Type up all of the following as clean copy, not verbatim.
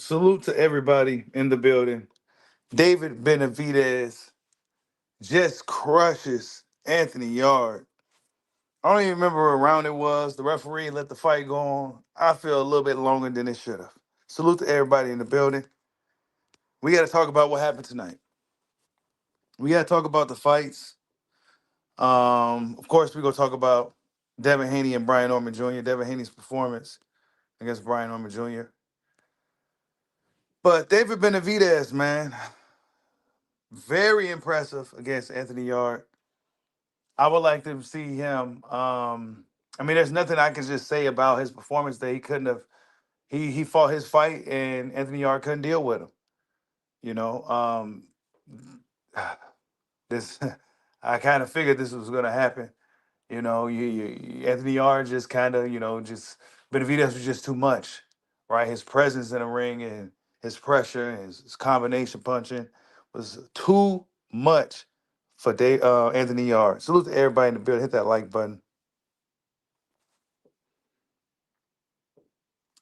Salute to everybody in the building. David Benavidez just crushes Anthony Yarde. I don't even remember what round it was. The referee let the fight go on. I feel a little bit longer than it should have. Salute to everybody in the building. We got to talk about what happened tonight. We got to talk about the fights. Of course, we're going to talk about Devin Haney and Brian Norman Jr., Devin Haney's performance against Brian Norman Jr. But David Benavidez, man, very impressive against Anthony Yarde. I would like to see him. I mean, there's nothing I can just say about his performance that he couldn't have. He fought his fight and Anthony Yarde couldn't deal with him. You know, this I kind of figured this was going to happen. You know, Anthony Yarde just kind of, just Benavidez was just too much, right? His presence in the ring and his pressure and his combination punching was too much for Anthony Yarde. Salute to everybody in the building. Hit that like button.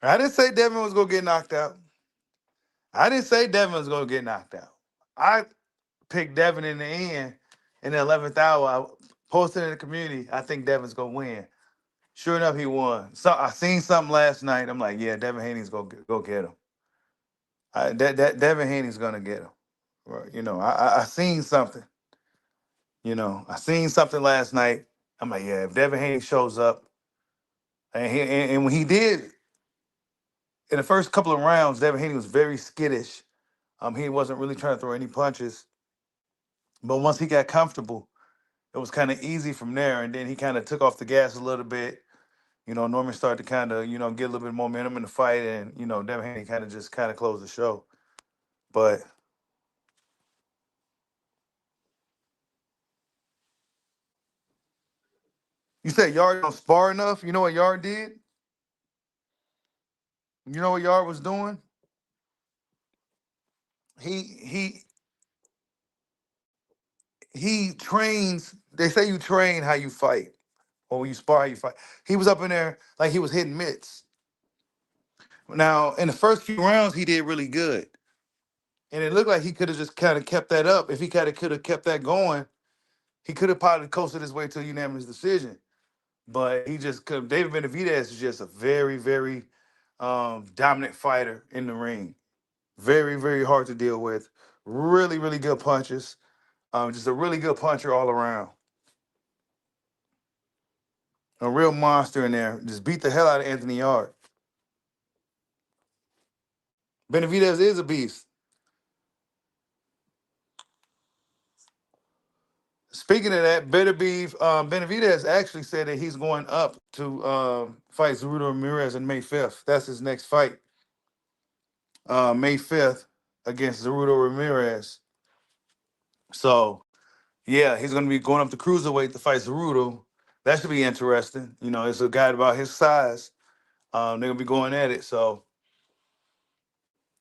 I didn't say Devin was going to get knocked out. I didn't say Devin was going to get knocked out. I picked Devin in the end in the 11th hour. I posted in the community, I think Devin's going to win. Sure enough, he won. So I seen something last night. I'm like, yeah, Devin Haney's going to go get him. Devin Haney's going to get him. Right? I seen something. I seen something last night. I'm like, yeah, if Devin Haney shows up, and when he did, in the first couple of rounds, Devin Haney was very skittish. He wasn't really trying to throw any punches. But once he got comfortable, it was kind of easy from there. And then he kind of took off the gas a little bit. Norman started to kind of, get a little bit of momentum in the fight. And, Devin Haney kind of closed the show. But you said Yarde don't spar enough? You know what Yarde did? You know what Yarde was doing? He he trains. They say you train how you fight, or when you spar how you fight. He was up in there like he was hitting mitts. Now in the first few rounds, he did really good, and it looked like he could have just kind of kept that up. If he could have kept that going, he could have probably coasted his way to a unanimous decision. But he just could. David Benavidez is just a very, very dominant fighter in the ring. Very, very hard to deal with. Really, really good punches. Just a really good puncher all around. A real monster in there. Just beat the hell out of Anthony Yarde. Benavidez is a beast. Speaking of that, Benavidez actually said that he's going up to fight Zerudo Ramirez on May 5th. That's his next fight. May 5th against Zerudo Ramirez. So, yeah, he's going to be going up to cruiserweight to fight Zerudo. That should be interesting. It's a guy about his size. They're going to be going at it. So,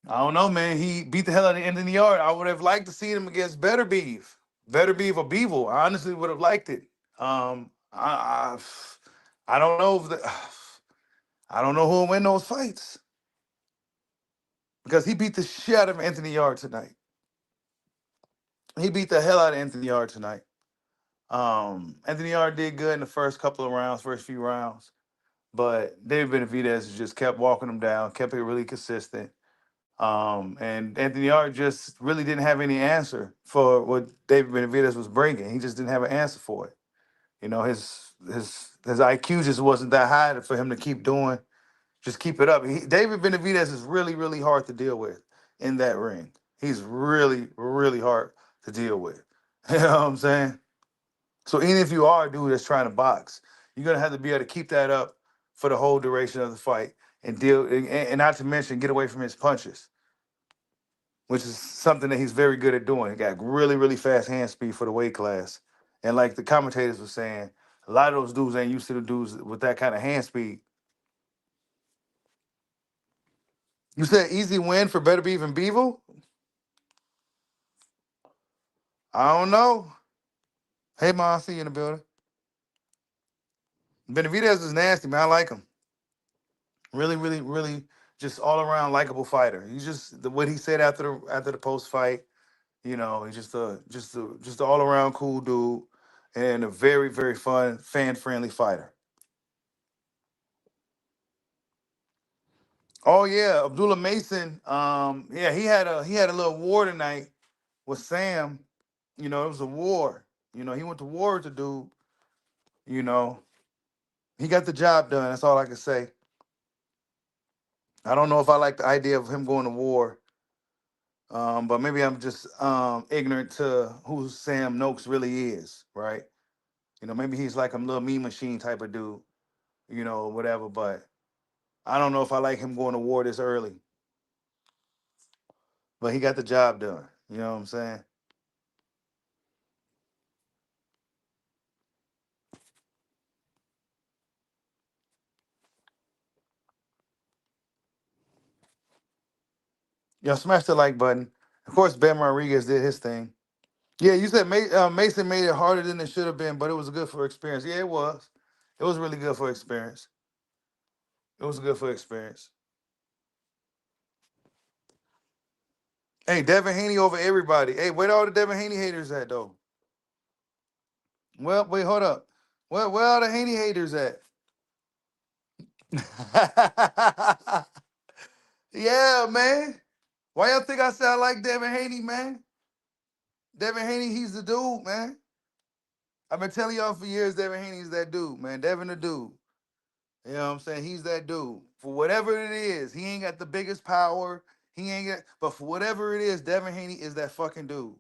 I don't know, man. He beat the hell out of Anthony Yarde. I would have liked to see him against Better Beef or Beevil. I honestly would have liked it. I don't know I don't know who will win those fights because he beat the shit out of Anthony Yarde tonight. He beat the hell out of Anthony Yarde tonight. Anthony Yarde did good in the first few rounds, but David Benavidez just kept walking him down, kept it really consistent. And Anthony Yarde just really didn't have any answer for what David Benavidez was bringing. He just didn't have an answer for it. His IQ just wasn't that high for him to keep doing. Just keep it up. David Benavidez is really, really hard to deal with in that ring. He's really, really hard to deal with. You know what I'm saying? So even if you are a dude that's trying to box, you're gonna have to be able to keep that up for the whole duration of the fight and not to mention get away from his punches, which is something that he's very good at doing. He got really, really fast hand speed for the weight class. And like the commentators were saying, a lot of those dudes ain't used to the dudes with that kind of hand speed. You said easy win for Better Beef and Beevil? I don't know. Hey, Ma, I see you in the building. Benavidez is nasty, man. I like him. Really, really, really just all around likable fighter. He's just what he said after the post fight. He's just a all around cool dude and a very very fun fan friendly fighter. Oh yeah, Abdullah Mason. Yeah, he had a little war tonight with Sam. It was a war. He went to war with the dude. You know, he got the job done. That's all I can say. I don't know if I like the idea of him going to war, but maybe I'm just ignorant to who Sam Noakes really is, right? Maybe he's like a little mean machine type of dude, whatever. But I don't know if I like him going to war this early. But he got the job done. You know what I'm saying? Smash the like button. Of course, Ben Rodriguez did his thing. Yeah, you said Mason made it harder than it should have been, but it was good for experience. Yeah, it was. It was really good for experience. It was good for experience. Hey, Devin Haney over everybody. Hey, where all the Devin Haney haters at though? Well, wait, hold up. Where are the Haney haters at? Yeah, man. Why y'all think I sound like Devin Haney, man? Devin Haney, he's the dude, man. I've been telling y'all for years, Devin Haney's that dude, man. Devin the dude. You know what I'm saying? He's that dude. For whatever it is, he ain't got the biggest power. He ain't got, but for whatever it is, Devin Haney is that fucking dude.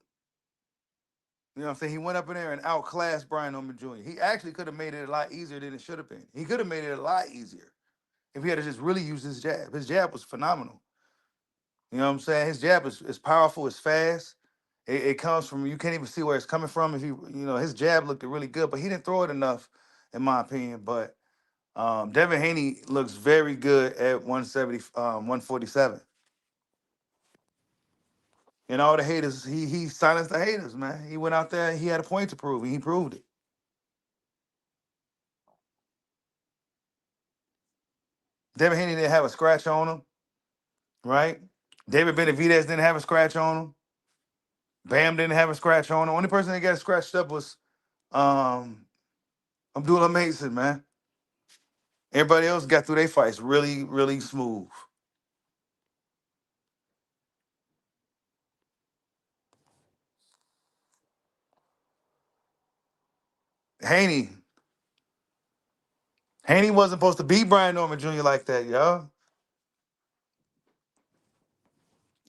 You know what I'm saying? He went up in there and outclassed Brian Norman Jr. He actually could have made it a lot easier than it should have been. He could have made it a lot easier if he had to just really use his jab. His jab was phenomenal. You know what I'm saying? His jab is powerful, it's fast. It comes from, you can't even see where it's coming from. If his jab looked really good, but he didn't throw it enough, in my opinion. But Devin Haney looks very good at 170, 147. And all the haters, he silenced the haters, man. He went out there, he had a point to prove, and he proved it. Devin Haney didn't have a scratch on him, right? David Benavidez didn't have a scratch on him. Bam didn't have a scratch on him. Only person that got scratched up was um, Abdullah Mason, man. Everybody else got through their fights really, really smooth. Haney, Haney wasn't supposed to beat Brian Norman Jr. like that, y'all.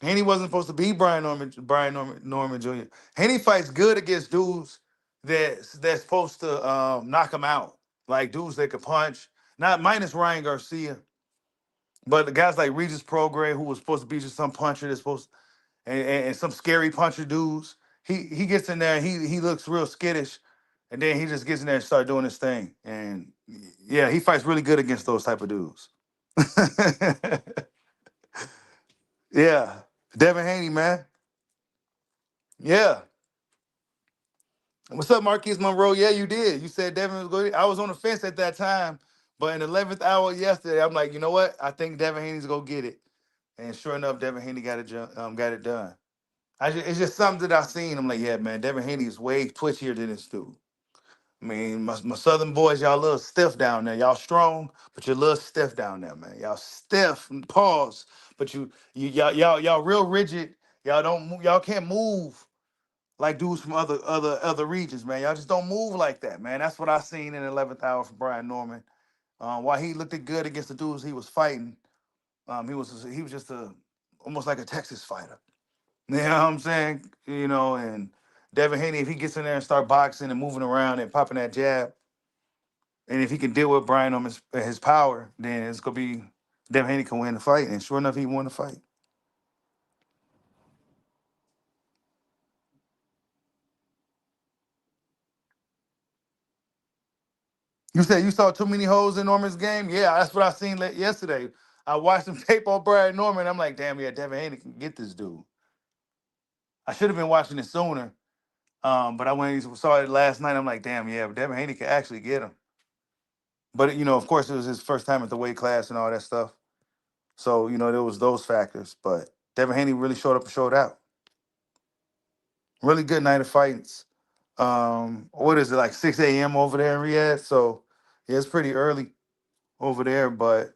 Haney wasn't supposed to beat Brian Norman Jr. Haney fights good against dudes that's supposed to knock him out, like dudes that could punch. Not minus Ryan Garcia, but the guys like Regis Prograis, who was supposed to be just some puncher that's supposed and some scary puncher dudes. He gets in there and he looks real skittish, and then he just gets in there and start doing his thing. And yeah, he fights really good against those type of dudes. Yeah, Devin Haney, man. Yeah. What's up, Marquise Monroe? Yeah, you did. You said Devin was going. I was on the fence at that time, but in the 11th hour yesterday, I'm like, you know what? I think Devin Haney's gonna get it. And sure enough, Devin Haney got it done. It's just something that I seen. I'm like, yeah, man, Devin Haney is way twitchier than this dude. I mean, my Southern boys, y'all a little stiff down there. Y'all strong, but you're a little stiff down there, man. Y'all stiff. Pause. But y'all real rigid. Y'all can't move like dudes from other regions, man. Y'all just don't move like that, man. That's what I seen in the 11th hour from Brian Norman. While he looked good against the dudes he was fighting, he was just almost like a Texas fighter. You know what I'm saying? And Devin Haney, if he gets in there and start boxing and moving around and popping that jab, and if he can deal with Brian on his power, then it's gonna be Devin Haney can win the fight. And sure enough, he won the fight. You said you saw too many holes in Norman's game? Yeah, that's what I seen yesterday. I watched him tape on Brian Norman. I'm like, damn, yeah, Devin Haney can get this dude. I should have been watching it sooner. But I went and saw it last night. I'm like, damn, yeah, Devin Haney can actually get him. But of course, it was his first time at the weight class and all that stuff. So, there was those factors. But Devin Haney really showed up and showed out. Really good night of fights. What is it, like 6 a.m. over there in Riyadh? So, yeah, it's pretty early over there, but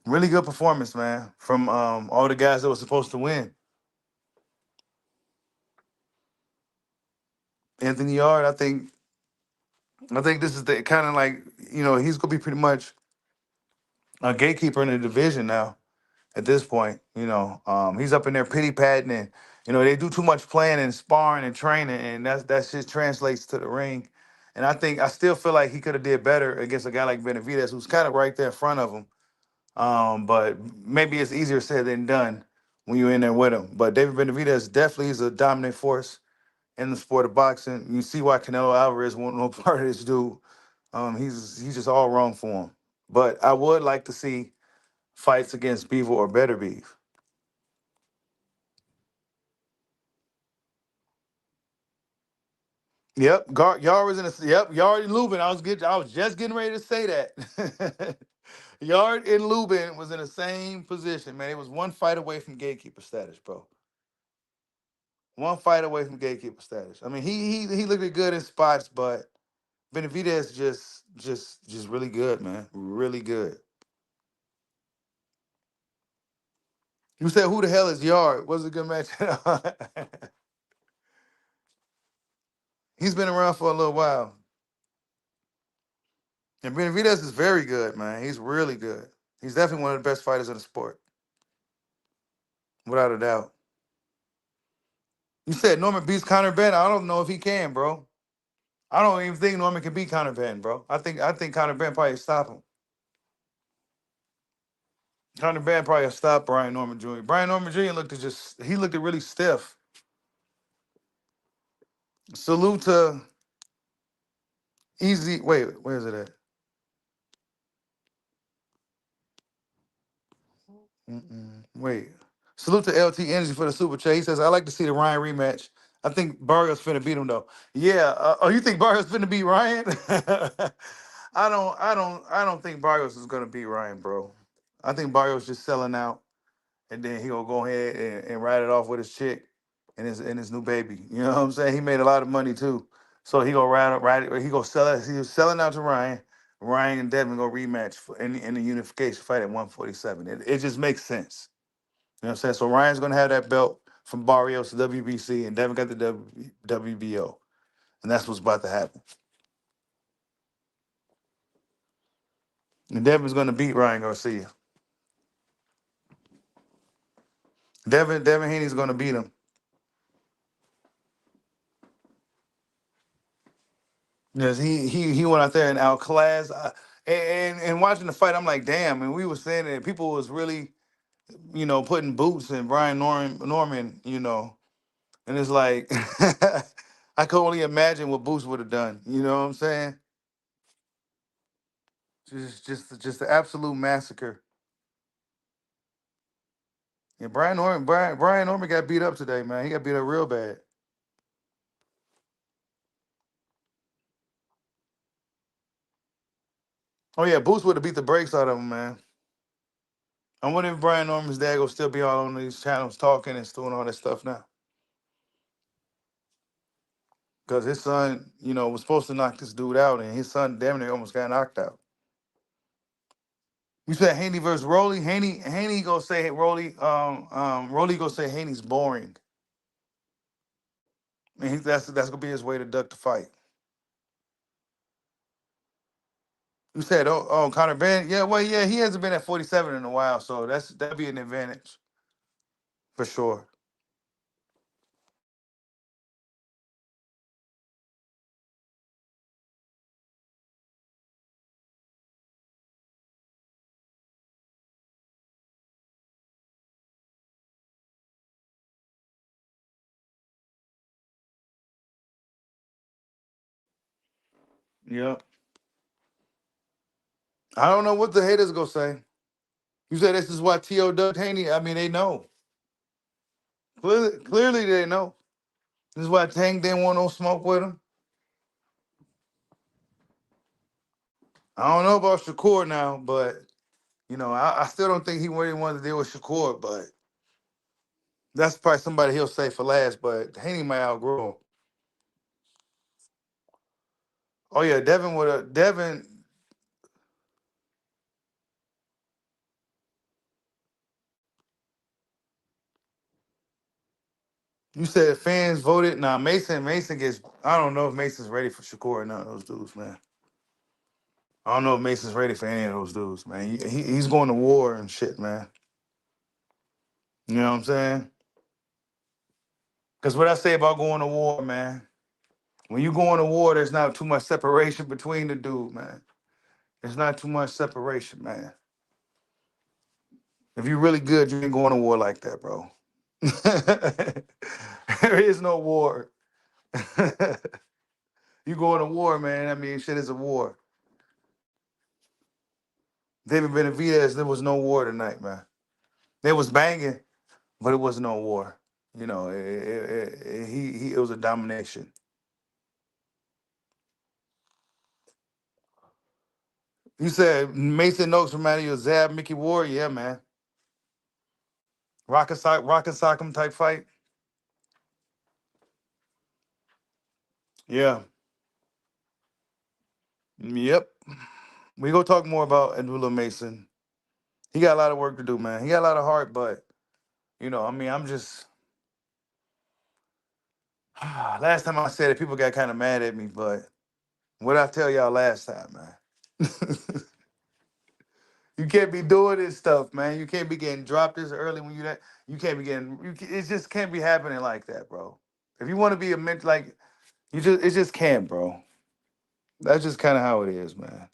really good performance, man, from all the guys that were supposed to win. Anthony Yarde, I think this is the kind of like, he's gonna be pretty much a gatekeeper in the division now at this point. He's up in there pity patting, and they do too much playing and sparring and training, and that just translates to the ring. And I still feel like he could have did better against a guy like Benavidez, who's kind of right there in front of him. But maybe it's easier said than done when you're in there with him. But David Benavidez definitely is a dominant force in the sport of boxing. You see why Canelo Alvarez won't no part of this dude. He's just all wrong for him. But I would like to see fights against Beaver or Better Beef. Yep, Yard was in a yep. Yard and Lubin. I was just getting ready to say that. Yard and Lubin was in the same position, man. It was one fight away from gatekeeper status, bro. One fight away from gatekeeper status. I mean, he looked good in spots, but Benavidez just really good, man. Really good. You said who the hell is Yard? Was a good match. He's been around for a little while. And Benavidez is very good, man. He's really good. He's definitely one of the best fighters in the sport, without a doubt. You said Norman beats Conor Ben. I don't know if he can, bro. I don't even think Norman can beat Conor Ben, bro. I think Conor Ben probably stop him. Conor Ben probably stop Brian Norman Jr. Brian Norman Jr. looked really stiff. Salute to Easy. Wait, where is it at? Wait. Salute to LT Energy for the super chat. He says, I like to see the Ryan rematch. I think Barrios finna beat him though. Yeah. Oh, you think Barrios finna beat Ryan? I don't think Barrios is gonna beat Ryan, bro. I think Barrios just selling out, and then he gonna go ahead and ride it off with his chick and his new baby. You know what I'm saying? He made a lot of money too, so he gonna ride it. He gonna sell it. He was selling out to Ryan. Ryan and Devin gonna rematch in the unification fight at 147. It just makes sense. You know what I'm saying? So Ryan's gonna have that belt from Barrios to WBC, and Devin got the WBO, and that's what's about to happen. And Devin's gonna beat Ryan Garcia. Devin Haney's gonna beat him. Yes, he went out there and outclassed. And watching the fight, I'm like, damn. And we were saying that people was really, putting boots in Brian Norman, and it's like I could only imagine what Boots would have done. You know what I'm saying? Just the absolute massacre. Yeah, Brian Norman got beat up today, man. He got beat up real bad. Oh yeah, Boots would have beat the brakes out of him, man. I wonder if Brian Norman's dad will still be all on these channels talking and doing all that stuff now. Because his son, was supposed to knock this dude out, and his son damn near almost got knocked out. You said Haney versus Rolly. Haney gonna say Rolly gonna say Haney's boring. And that's gonna be his way to duck the fight. You said, Conor Ben. Yeah, well, yeah, he hasn't been at 47 in a while, so that'd be an advantage for sure. Yeah. I don't know what the haters gonna say. You said this is why T.O. ducked Haney. I mean, they know. Clearly they know. This is why Tank didn't want no smoke with him. I don't know about Shakur now, but I still don't think he really wanted to deal with Shakur, but that's probably somebody he'll say for last. But Haney might outgrow him. Oh yeah, Devin would have Devin. You said fans voted. Nah, Mason gets. I don't know if Mason's ready for Shakur or none of those dudes, man. I don't know if Mason's ready for any of those dudes, man. He's going to war and shit, man. You know what I'm saying? Because what I say about going to war, man, when you go to war, there's not too much separation between the dude, man. There's not too much separation, man. If you're really good, you ain't going to war like that, bro. There is no war. You going to war, man. I mean, shit is a war. David Benavidez, there was no war tonight, man. There was banging, but it was no war. It was a domination. You said Mason Noakes reminded you of Zab Mickey Ward? Yeah, man. Rocket Sock'em type fight? Yeah. Yep. We go talk more about Abdullah Mason. He got a lot of work to do, man. He got a lot of heart, but I mean, I'm just last time I said it, people got kind of mad at me, but what I tell y'all last time, man. You can't be doing this stuff, man. You can't be getting dropped this early when you can't be getting it just can't be happening like that, bro. If you want to be a mentor, like it just can't, bro. That's just kind of how it is, man.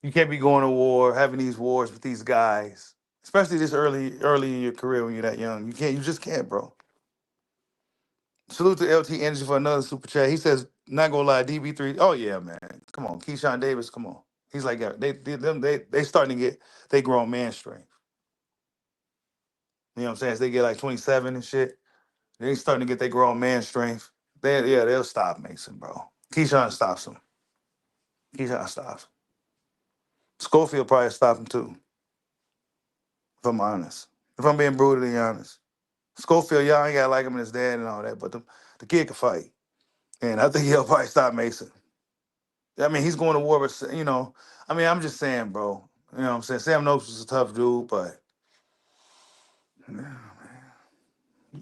You can't be going to war, having these wars with these guys, especially this early in your career when you're that young. You just can't, bro. Salute to LT Energy for another super chat. He says, not gonna lie, DB3. Oh yeah, man. Come on, Keyshawn Davis, come on. He's like, yeah, they starting to get they grown man strength. You know what I'm saying? As they get like 27 and shit, they starting to get their grown man strength. They'll stop Mason, bro. Keyshawn stops him. Keyshawn stops him. Schofield probably stop him too, if I'm honest. If I'm being brutally honest. Schofield, y'all ain't got to like him and his dad and all that, but the kid can fight. And I think he'll probably stop Mason. I mean, he's going to war, but, I mean, I'm just saying, bro. You know what I'm saying? Sam Noakes was a tough dude, but, man,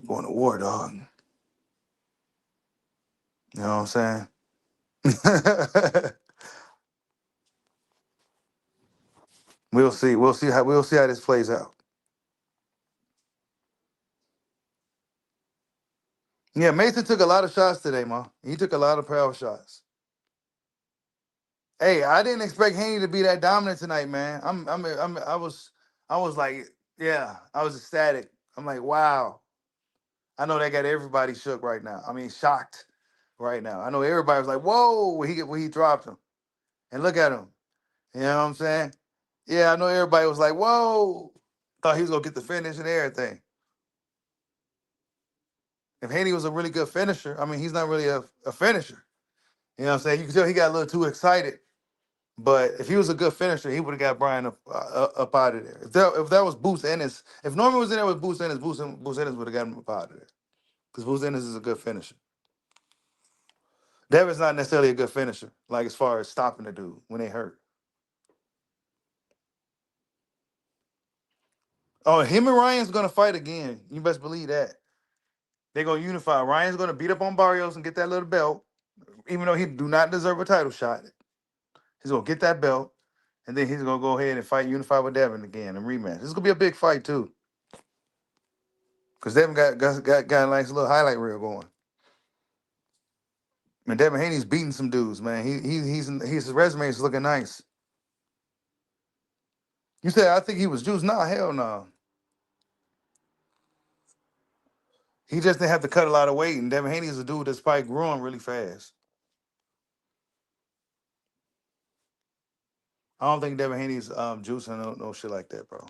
going to war, dog. You know what I'm saying? We'll see. We'll see how this plays out. Yeah, Mason took a lot of shots today, man. He took a lot of power shots. Hey, I didn't expect Haney to be that dominant tonight, man. I was like, yeah, I was ecstatic. I'm like, wow. I know that got everybody shook right now. I mean, shocked right now. I know everybody was like, whoa, when he dropped him. And look at him. You know what I'm saying? Yeah, I know everybody was like, whoa. Thought he was gonna get the finish and everything. If Haney was a really good finisher, I mean, he's not really a finisher. You know what I'm saying? You can tell he got a little too excited. But if he was a good finisher, he would have got Brian up out of there. If that was Boots Ennis, if Norman was in there with Boots Ennis, Boots Ennis would have got him up out of there. Because Boots Ennis is a good finisher. Devin's not necessarily a good finisher, like as far as stopping the dude when they hurt. Oh, him and Ryan's gonna fight again. You best believe that. They're gonna unify. Ryan's gonna beat up on Barrios and get that little belt, even though he do not deserve a title shot. He's gonna get that belt, and then he's gonna go ahead and unify with Devin again and rematch. This is gonna be a big fight too, because Devin got a nice little highlight reel going. And Devin Haney's beating some dudes, man. His resume is looking nice. You said I think he was juiced? Nah, hell no. He just didn't have to cut a lot of weight, and Devin Haney is a dude that's probably growing really fast. I don't think Devin Haney's juicing no shit like that, bro.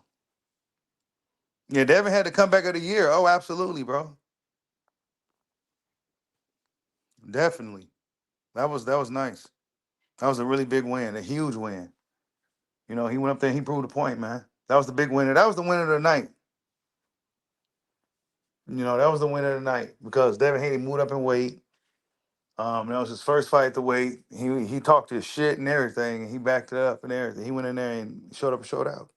Yeah, Devin had the comeback of the year. Oh, absolutely, bro. Definitely. That was nice. That was a really big win, a huge win. You know, he went up there and he proved the point, man. That was the big winner. That was the winner of the night. You know, that was the winner of the night because Devin Haney moved up in weight. That was his first fight at the weight. He talked his shit and everything, and he backed it up and everything. He went in there and showed up and showed out.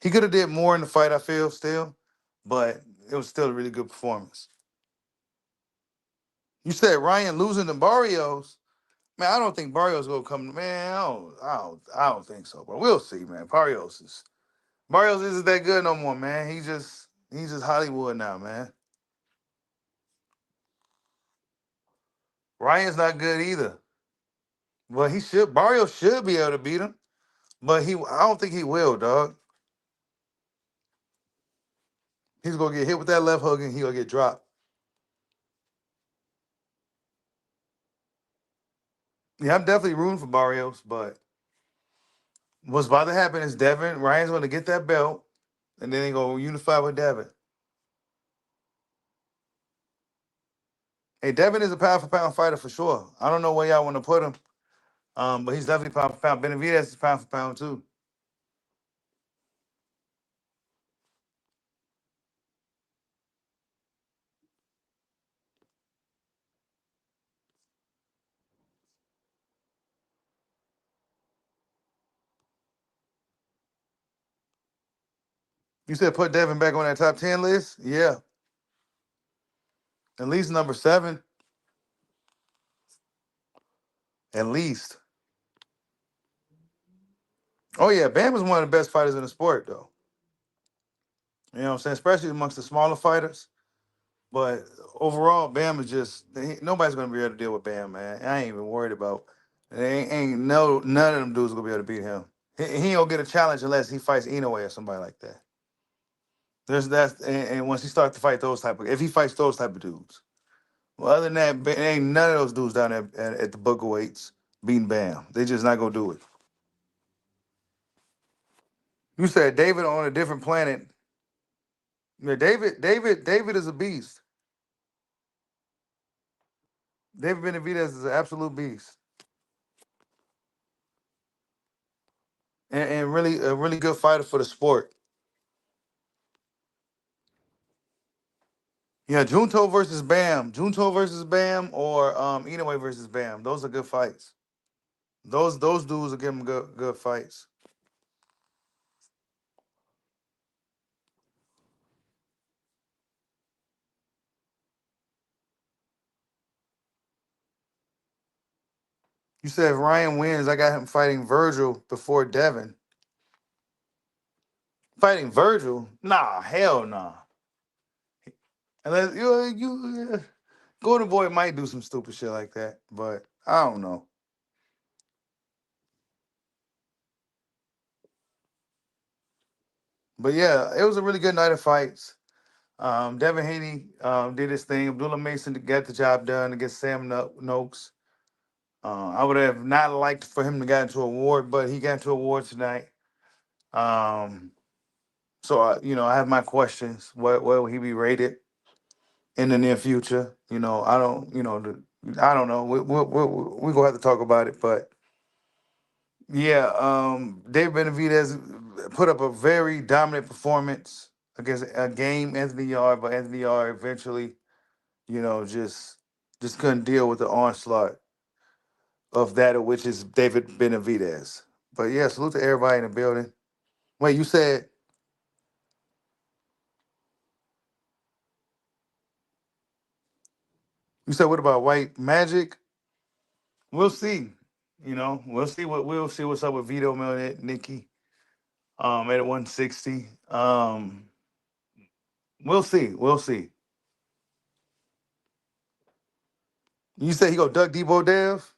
He could have did more in the fight, I feel, still, but it was still a really good performance. You said Ryan losing to Barrios. Man, I don't think Barrios gonna come. Man, I don't think so. But we'll see, man. Barrios isn't that good no more, man. He's just Hollywood now, man. Ryan's not good either. But Barrios should be able to beat him. But I don't think he will, dog. He's gonna get hit with that left hook and he'll get dropped. Yeah, I'm definitely rooting for Barrios, but what's about to happen is Ryan's gonna get that belt, and then they gonna unify with Devin. Hey, Devin is a pound for pound fighter for sure. I don't know where y'all want to put him, but he's definitely pound for pound. Benavidez is pound for pound too. You said put Devin back on that top 10 list? Yeah, at least number 7. At least. Oh yeah, Bam is one of the best fighters in the sport, though. You know what I'm saying? Especially amongst the smaller fighters. But overall, Bam is nobody's gonna be able to deal with Bam, man. I ain't even worried about. Ain't no none of them dudes gonna be able to beat him. He don't get a challenge unless he fights Inoue or somebody like that. And once he starts to fight if he fights those type of dudes. Well, other than that, ain't none of those dudes down there at the Booker weights beating Bam. They just not gonna do it. You said David on a different planet. Yeah, David is a beast. David Benavidez is an absolute beast. And really a really good fighter for the sport. Yeah, Junto versus Bam, or Inoue versus Bam. Those are good fights. Those dudes will give them good fights. You said if Ryan wins, I got him fighting Virgil before Devin. Fighting Virgil? Nah, hell nah. Unless Golden Boy might do some stupid shit like that, but I don't know. But yeah, it was a really good night of fights. Devin Haney did his thing. Abdullah Mason got the job done against Sam Noakes. I would have not liked for him to get into a award, but he got into a award tonight. Um, so I have my questions. Where will he be rated in the near future? I don't. I don't know. We gonna have to talk about it, but yeah, Dave Benavidez put up a very dominant performance against a game Anthony Yarde, but Anthony Yarde eventually, just couldn't deal with the onslaught of that, which is David Benavidez. But yeah, salute to everybody in the building. Wait, you said what about White Magic? We'll see. We'll see what's up with Vito Milnet, Nikki, at 160. We'll see. We'll see. You say he go Duck Debo Dev?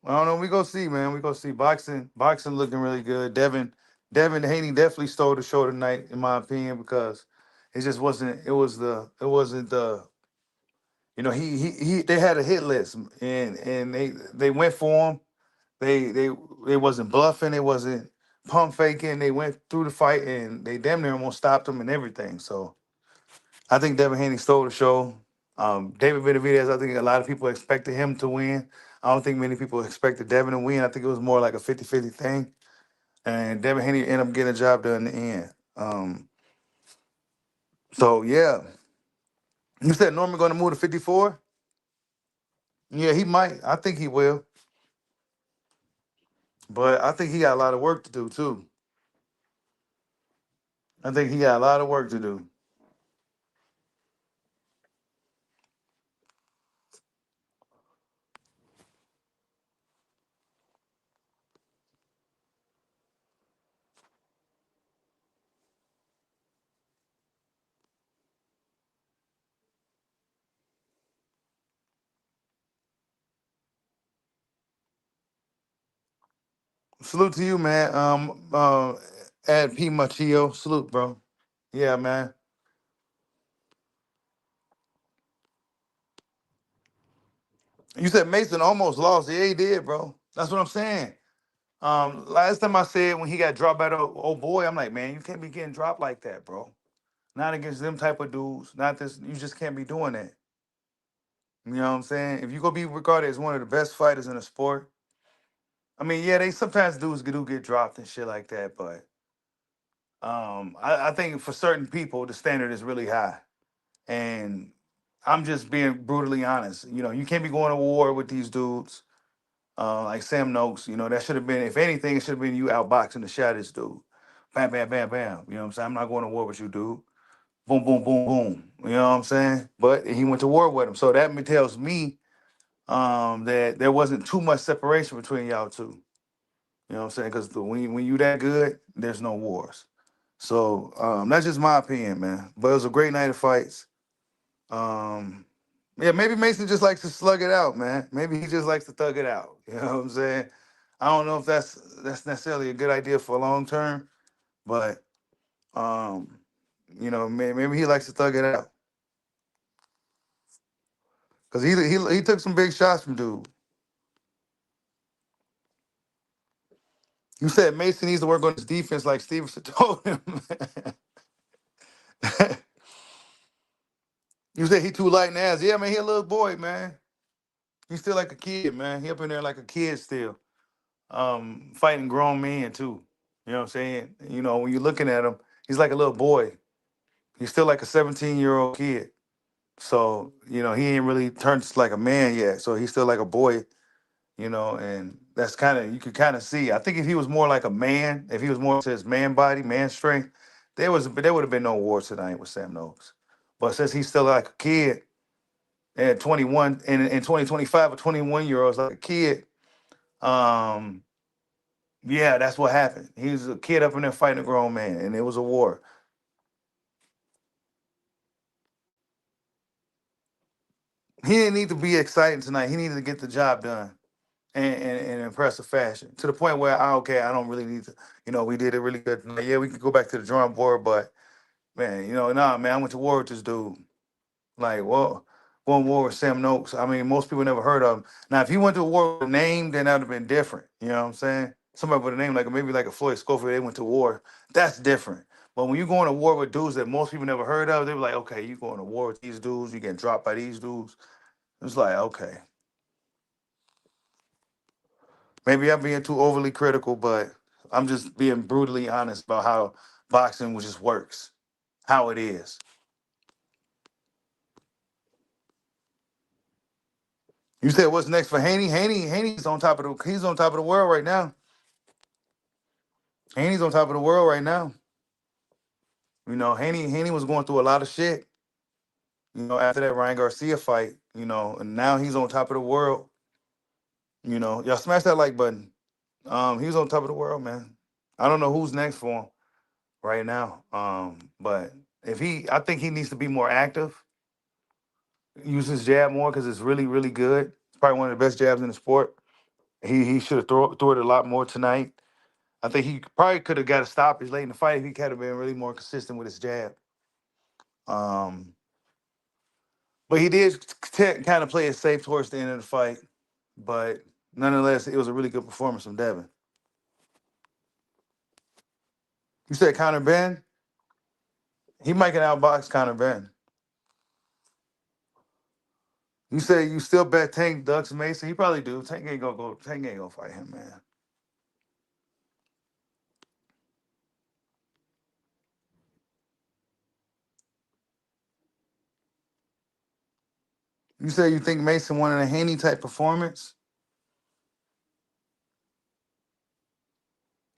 I don't know. We go see, man. We go see boxing looking really good. Devin Haney definitely stole the show tonight, in my opinion, because it just wasn't. It wasn't the. They had a hit list, and they went for him. They wasn't bluffing. They wasn't pump faking. They went through the fight, and they damn near almost stopped him and everything. So I think Devin Haney stole the show. David Benavidez, I think a lot of people expected him to win. I don't think many people expected Devin to win. I think it was more like a 50-50 thing. And Devin Haney ended up getting a job done in the end. So, yeah. You said Norman going to move to 54? Yeah, he might. I think he will. But I think he got a lot of work to do, too. I think he got a lot of work to do. Salute to you, man. Ad P Machio. Salute, bro. Yeah, man. You said Mason almost lost. Yeah, he did, bro. That's what I'm saying. Last time I said when he got dropped by the old boy, I'm like, man, you can't be getting dropped like that, bro. Not against them type of dudes. Not this. You just can't be doing that. You know what I'm saying? If you gonna be regarded as one of the best fighters in the sport, I mean, yeah, they sometimes dudes do get dropped and shit like that, but I think for certain people the standard is really high, and I'm just being brutally honest. You know, you can't be going to war with these dudes. Like Sam Noakes, you know, that should have been, if anything, it should have been you outboxing the shot this dude. Bam, bam, bam, bam. You know what I'm saying? I'm not going to war with you, dude. Boom, boom, boom, boom. You know what I'm saying? But he went to war with him. So that tells me that there wasn't too much separation between y'all two. You know what I'm saying? Because when you that good, there's no wars. So that's just my opinion, man. But it was a great night of fights. Um, yeah, maybe Mason just likes to slug it out, man. Maybe he just likes to thug it out. You know what I'm saying? I don't know if that's necessarily a good idea for long term, but um, you know, maybe he likes to thug it out because he took some big shots from dude. You said Mason needs to work on his defense, like Stevenson told him. You said he too light in the ass. Yeah, man, he a little boy, man. He's still like a kid, man. He up in there like a kid still. Fighting grown men too. You know what I'm saying? You know, when you're looking at him, he's like a little boy. He's still like a 17-year-old kid. So, you know, he ain't really turned like a man yet. So he's still like a boy, you know, and that's kind of, you could kind of see. I think if he was more like a man, if he was more to his man body, man strength, there would have been no war tonight with Sam Noakes. But since he's still like a kid at 21 and in 2025, a 21-year-old is like a kid, um, yeah, that's what happened. He was a kid up in there fighting a grown man, and it was a war. He didn't need to be exciting tonight. He needed to get the job done in impressive fashion to the point where I don't really need to. You know, we did it really good tonight. Yeah, we could go back to the drawing board, but man, you know, nah, man, I went to war with this dude. Like, well, going to war with Sam Noakes. I mean, most people never heard of him. Now, if he went to war with a name, then that would have been different. You know what I'm saying? Somebody with a name like maybe like a Floyd Schofield, they went to war. That's different. But when you going to war with dudes that most people never heard of, they were like, okay, you going to war with these dudes, you getting dropped by these dudes. It's like, okay, maybe I'm being too overly critical, but I'm just being brutally honest about how boxing just works, how it is. You said what's next for Haney? Haney's on top of the world right now. Haney's on top of the world right now. You know, Haney was going through a lot of shit. You know, after that Ryan Garcia fight. You know, and now he's on top of the world. You know, y'all smash that like button. He was on top of the world, man. I don't know who's next for him right now. But I think he needs to be more active, use his jab more because it's really, really good. It's probably one of the best jabs in the sport. He should have throw it a lot more tonight. I think he probably could have got a stoppage late in the fight if he could have been really more consistent with his jab. Um, but he did kind of play it safe towards the end of the fight. But nonetheless, it was a really good performance from Devin. You said Conor Ben? He might get outbox Conor Ben. You say you still bet Tank ducks Mason? He probably do. Tank ain't gonna go. Tank ain't gonna fight him, man. You say you think Mason wanted a Haney type performance?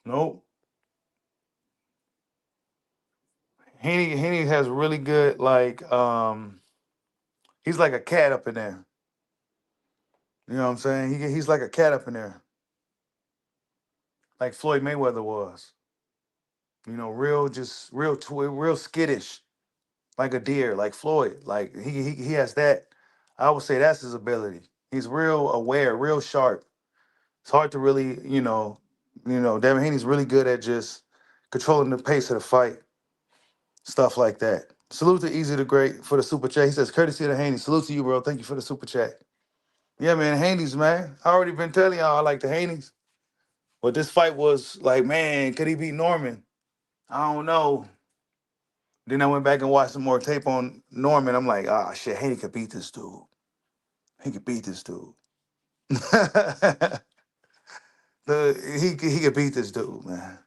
Nope. Haney has really good he's like a cat up in there. You know what I'm saying? He's like a cat up in there, like Floyd Mayweather was. You know, real skittish, like a deer, like Floyd. Like he has that. I would say that's his ability. He's real aware, real sharp. It's hard to really, Devin Haney's really good at just controlling the pace of the fight, stuff like that. Salute to Easy the Great for the super chat. He says, courtesy of Haney. Salute to you, bro. Thank you for the super chat. Yeah, man, Haney's, man. I already been telling y'all I like the Haney's. But this fight was like, man, could he beat Norman? I don't know. Then I went back and watched some more tape on Norman. I'm like, ah, shit, Haney could beat this dude. He could beat this dude. He could beat this dude, man.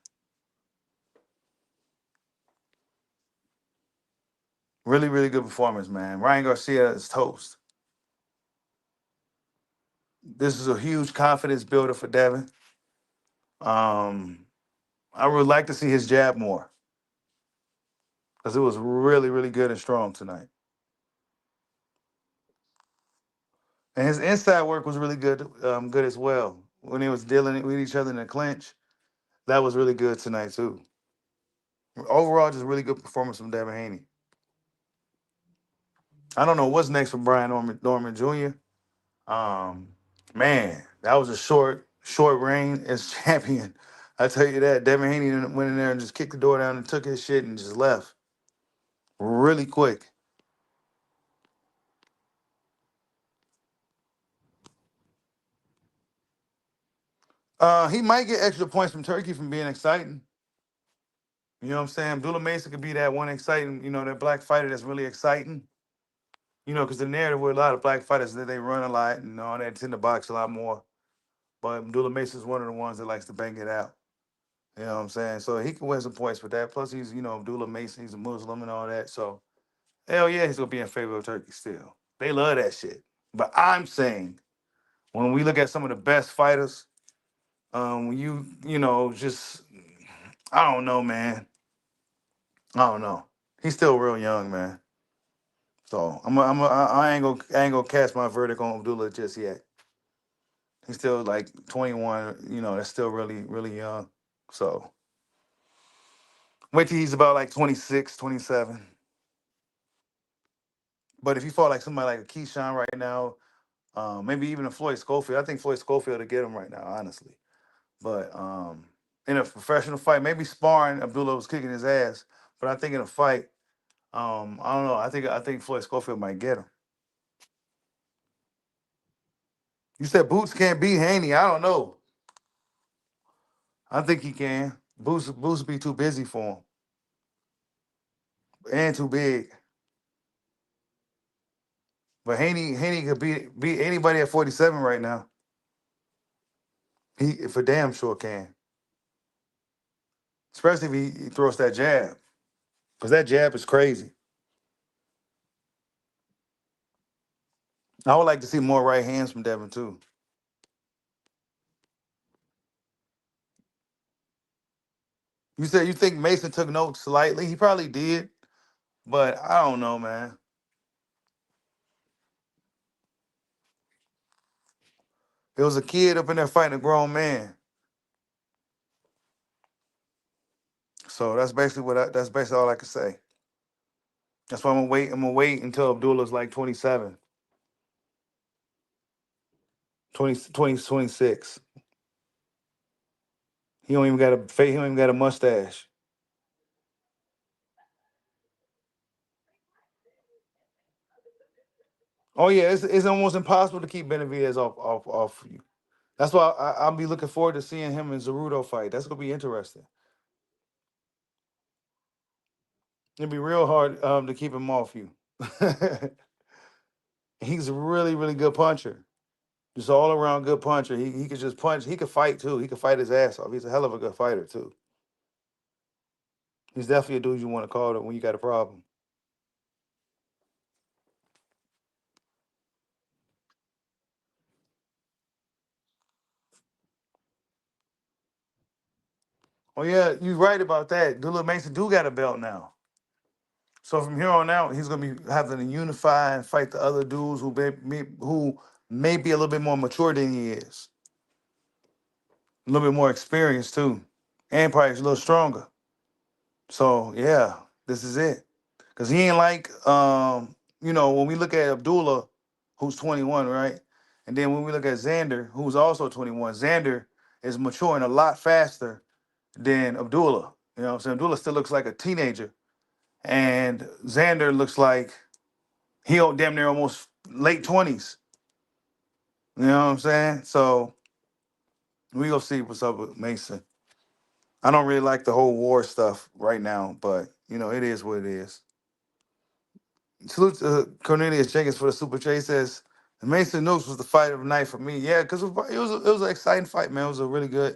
Really, really good performance, man. Ryan Garcia is toast. This is a huge confidence builder for Devin. I would like to see his jab more because it was really, really good and strong tonight. And his inside work was really good as well. When he was dealing with each other in the clinch, that was really good tonight too. Overall, just really good performance from Devin Haney. I don't know what's next for Brian Norman Jr. Um, Man, that was a short reign as champion. I tell you that. Devin Haney went in there and just kicked the door down and took his shit and just left really quick. He might get extra points from Turkey from being exciting. You know what I'm saying? Abdullah Mason could be that one exciting, that black fighter that's really exciting. Because the narrative with a lot of black fighters is that they run a lot and all that, tend to box a lot more. But Abdullah Mason is one of the ones that likes to bang it out. You know what I'm saying? So he can win some points for that. Plus, he's, Abdullah Mason, he's a Muslim and all that. So, hell yeah, he's going to be in favor of Turkey still. They love that shit. But I'm saying, when we look at some of the best fighters, when just, I don't know, man. I don't know. He's still real young, man. So I ain't gonna cast my verdict on Abdullah just yet. He's still like 21. That's still really really young. So wait till he's about like 26, 27. But if he fought like somebody like a Keyshawn right now, maybe even a Floyd Schofield, I think Floyd Schofield to get him right now, honestly. But in a professional fight, maybe sparring, Abdullah was kicking his ass. But I think in a fight, I don't know. I think Floyd Schofield might get him. You said Boots can't beat Haney. I don't know. I think he can. Boots be too busy for him and too big. But Haney could beat anybody at 47 right now. He for damn sure can. Especially if he throws that jab. Because that jab is crazy. I would like to see more right hands from Devin too. You said you think Mason took notes slightly. He probably did, but I don't know, man. There was a kid up in there fighting a grown man. So that's basically all I can say. That's why I'm gonna wait. I'm gonna wait until Abdullah's like 27, 26. He don't even got a face. He don't even got a mustache. Oh yeah, it's almost impossible to keep Benavidez off you. That's why I'll be looking forward to seeing him in Zerudo fight. That's gonna be interesting. It'd be real hard to keep him off you. He's a really, really good puncher. Just all around good puncher. He could just punch. He could fight too. He could fight his ass off. He's a hell of a good fighter too. He's definitely a dude you want to call to when you got a problem. Oh yeah, you're right about that. Abdullah Mason do got a belt now. So from here on out, he's gonna be having to unify and fight the other dudes who may be a little bit more mature than he is, a little bit more experienced too, and probably a little stronger. So yeah, this is it. Cause he ain't like when we look at Abdullah, who's 21, right? And then when we look at Xander, who's also 21, Xander is maturing a lot faster than Abdullah. You know what I'm saying? Abdullah still looks like a teenager. And Xander looks like damn near almost late 20s. You know what I'm saying? So we gonna see what's up with Mason. I don't really like the whole war stuff right now, but it is what it is. Salute to Cornelius Jenkins for the super chat. He says Mason Nukes was the fight of the night for me. Yeah, because it was an exciting fight, man. It was a really good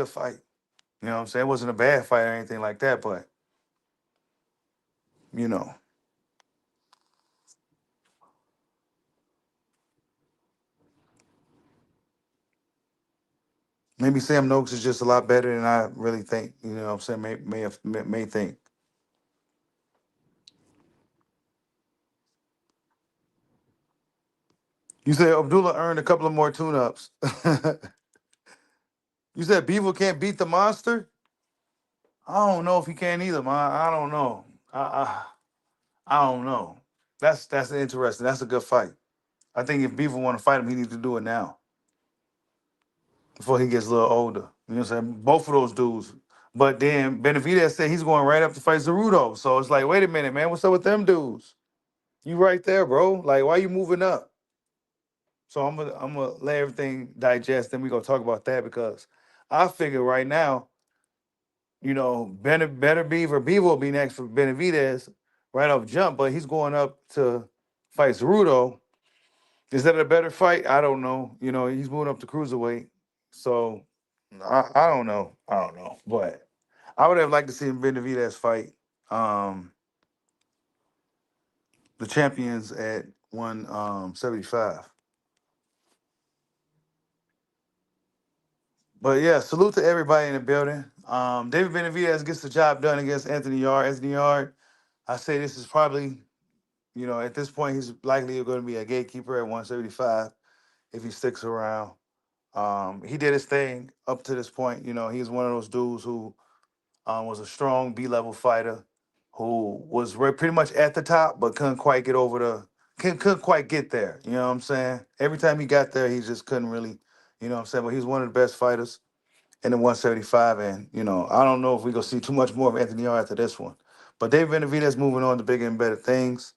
fight. You know what I'm saying? It wasn't a bad fight or anything like that, but you know, maybe Sam Noakes is just a lot better than I really think. You know what I'm saying? May think. You said Abdullah earned a couple of more tune-ups. You said Beaver can't beat the monster? I don't know if he can either, man. I don't know. I don't know. That's interesting. That's a good fight. I think if Beaver want to fight him, he needs to do it now before he gets a little older. You know what I'm saying? Both of those dudes. But then Benavidez said he's going right up to fight Zerudo. So it's like, wait a minute, man. What's up with them dudes? You right there, bro. Like, why you moving up? So I'm gonna let everything digest. Then we gonna talk about that because I figure right now, better Beaver will be next for Benavidez right off jump, but he's going up to fight Cerudo. Is that a better fight? I don't know. He's moving up to cruiserweight. So I don't know. I don't know. But I would have liked to see Benavidez fight the champions at 175. But yeah, salute to everybody in the building. David Benavidez gets the job done against Anthony Yarde. Anthony Yarde, I say this is probably, at this point, he's likely going to be a gatekeeper at 175 if he sticks around. He did his thing up to this point. He's one of those dudes who was a strong B-level fighter who was pretty much at the top, but couldn't quite get over couldn't quite get there. You know what I'm saying? Every time he got there, he just couldn't really, you know what I'm saying? But he's one of the best fighters in the 175. And, I don't know if we're going to see too much more of Anthony Yarde after this one. But David Benavidez moving on to bigger and better things.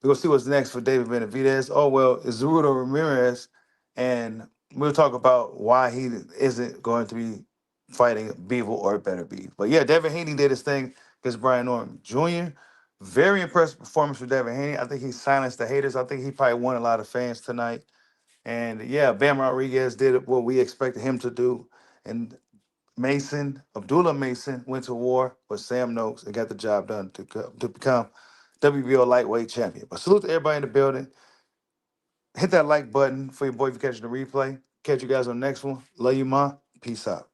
We're going to see what's next for David Benavidez. Oh, well, it's Zerudo Ramirez. And we'll talk about why he isn't going to be fighting Beaver or Better Beef. But yeah, Devin Haney did his thing against Brian Norton Jr. Very impressive performance for Devin Haney. I think he silenced the haters. I think he probably won a lot of fans tonight. And yeah, Bam Rodriguez did what we expected him to do. And Abdullah Mason went to war with Sam Noakes and got the job done to become WBO lightweight champion. But salute to everybody in the building. Hit that like button for your boy if you're catching the replay. Catch you guys on the next one. Love you, ma. Peace out.